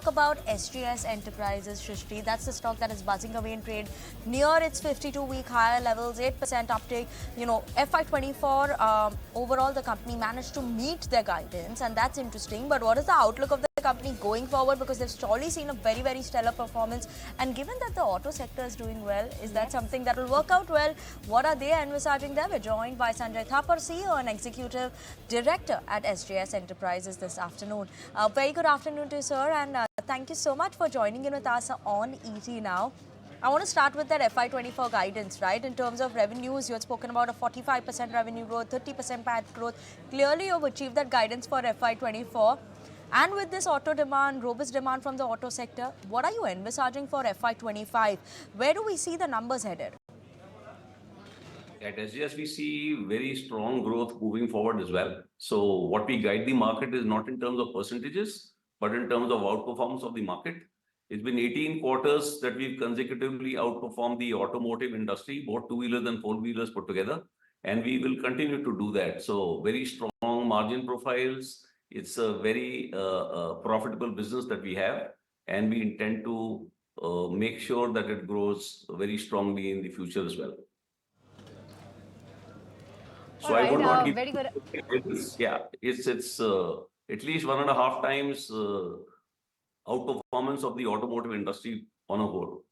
about SJS Enterprises, Shrishti. That's the stock that is buzzing away in trade near its 52-week higher levels, 8% uptake. FY24, overall, the company managed to meet their guidance, and that's interesting. But what is the outlook of the company going forward? Because they've surely seen a very, very stellar performance. And given that the auto sector is doing well, is that something that will work out well? What are they envisaging there? We're joined by Sanjay Thapar, CEO and Executive Director at SJS Enterprises this afternoon. Very good afternoon to you, sir, and thank you so much for joining in with us on ET Now. I want to start with that FY24 guidance, right? In terms of revenues, you had spoken about a 45% revenue growth, 30% PAT growth. Clearly, you've achieved that guidance for FY24. And with this auto demand, robust demand from the auto sector, what are you envisaging for FY25? Where do we see the numbers headed? At SJS, we see very strong growth moving forward as well. So what we guide the market is not in terms of percentages, but in terms of outperformance of the market. It's been 18 quarters that we've consecutively outperformed the automotive industry, both two-wheelers and four-wheelers put together. And we will continue to do that. So very strong margin profiles. It's a very profitable business that we have. And we intend to make sure that it grows very strongly in the future as well. So I would not give very good. Yeah, it's at least 1.5 times outperformance of the automotive industry on a whole.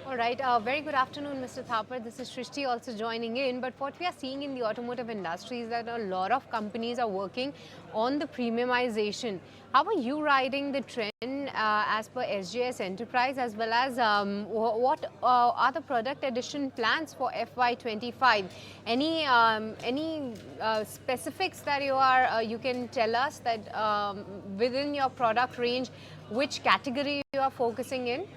All right. Very good afternoon, Mr. Thapar. This is Shrishti also joining in. But what we are seeing in the automotive industry is that a lot of companies are working on the premiumization. How are you riding the trend as per SJS Enterprise, as well as what are the product addition plans for FY25? Any specifics that you can tell us that within your product range, which category you are focusing in?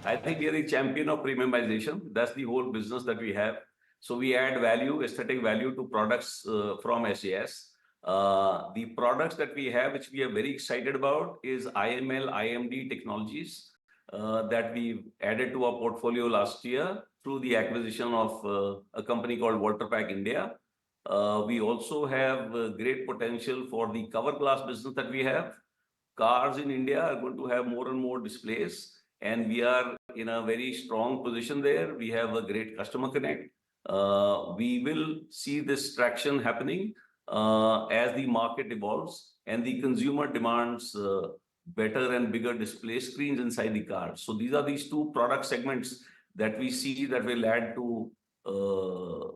I think we are the champion of premiumization. That's the whole business that we have. So we add value, aesthetic value to products from SJS. The products that we have, which we are very excited about, is IML, IMD technologies that we added to our portfolio last year through the acquisition of a company called Volterpack India. We also have great potential for the cover glass business that we have. Cars in India are going to have more and more displays. And we are in a very strong position there. We have a great customer connect. We will see this traction happening as the market evolves and the consumer demands better and bigger display screens inside the car. So these are these two product segments that we see that will add to, will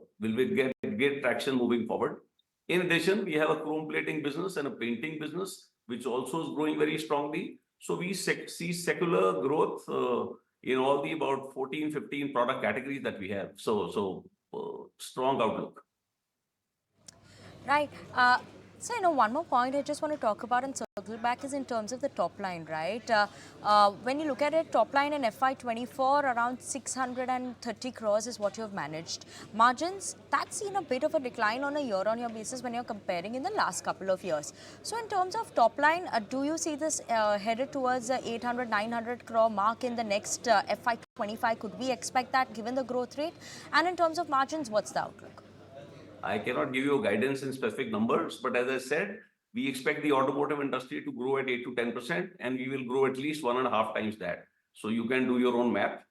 get traction moving forward. In addition, we have a chrome plating business and a painting business, which also is growing very strongly. So we see secular growth in all the about 14, 15 product categories that we have. So strong outlook. Right. So, one more point I just want to talk about and circle back is in terms of the top line, right? When you look at it, top line in FY24, around 630 crores is what you have managed. Margins, that's seen a bit of a decline on a year-on-year basis when you're comparing in the last couple of years. So, in terms of top line, do you see this headed towards the 800, 900 crore mark in the next FY25? Could we expect that given the growth rate? And in terms of margins, what's the outlook? I cannot give you guidance in specific numbers, but as I said, we expect the automotive industry to grow at 8 to 10%, and we will grow at least 1.5 times that. So you can do your own math.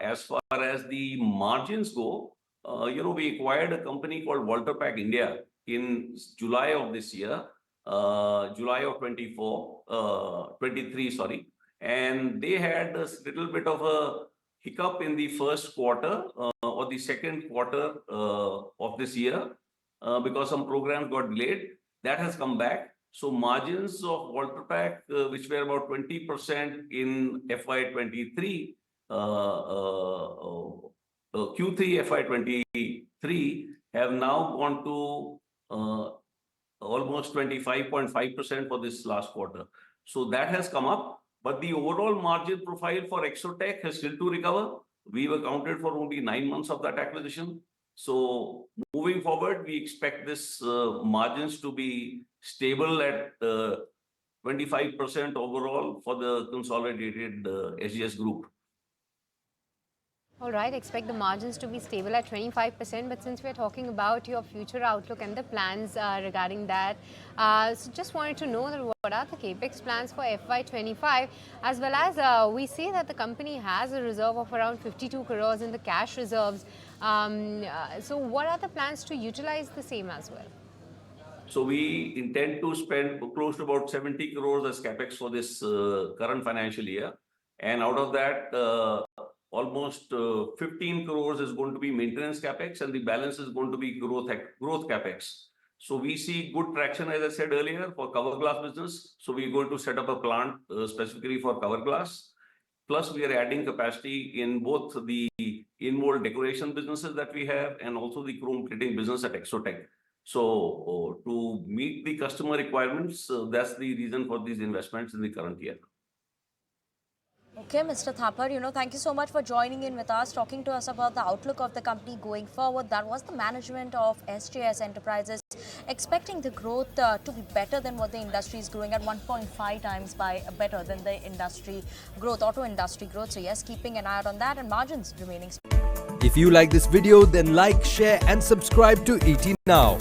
As far as the margins go, we acquired a company called Volterpack India in July of this year, July of 23, sorry. And they had a little bit of a hiccup in the first quarter or the second quarter of this year because some programs got delayed. That has come back. So margins of Volterpack, which were about 20% in FY23, Q3 FY23, have now gone to almost 25.5% for this last quarter. So that has come up. But the overall margin profile for Exotech has still to recover. We've accounted for only 9 months of that acquisition. So moving forward, we expect this margins to be stable at 25% overall for the consolidated SJS group. All right, expect the margins to be stable at 25%, but since we're talking about your future outlook and the plans regarding that, so just wanted to know that what are the Capex plans for FY25, as well as we see that the company has a reserve of around 52 crores in the cash reserves. So what are the plans to utilize the same as well? So we intend to spend close to about 70 crores as capex for this current financial year. And out of that, almost 15 crores is going to be maintenance capex, and the balance is going to be growth capex. So we see good traction, as I said earlier, for cover glass business. So we're going to set up a plant specifically for cover glass. Plus, we are adding capacity in both the in-mold decoration businesses that we have and also the chrome plating business at Exotech. So to meet the customer requirements, that's the reason for these investments in the current year. Okay, Mr. Thapar, thank you so much for joining in with us, talking to us about the outlook of the company going forward. That was the management of SJS Enterprises, expecting the growth to be better than what the industry is growing at 1.5 times better than the industry growth, auto industry growth. So yes, keeping an eye out on that, and margins remaining. If you like this video, then like, share and subscribe to ET Now.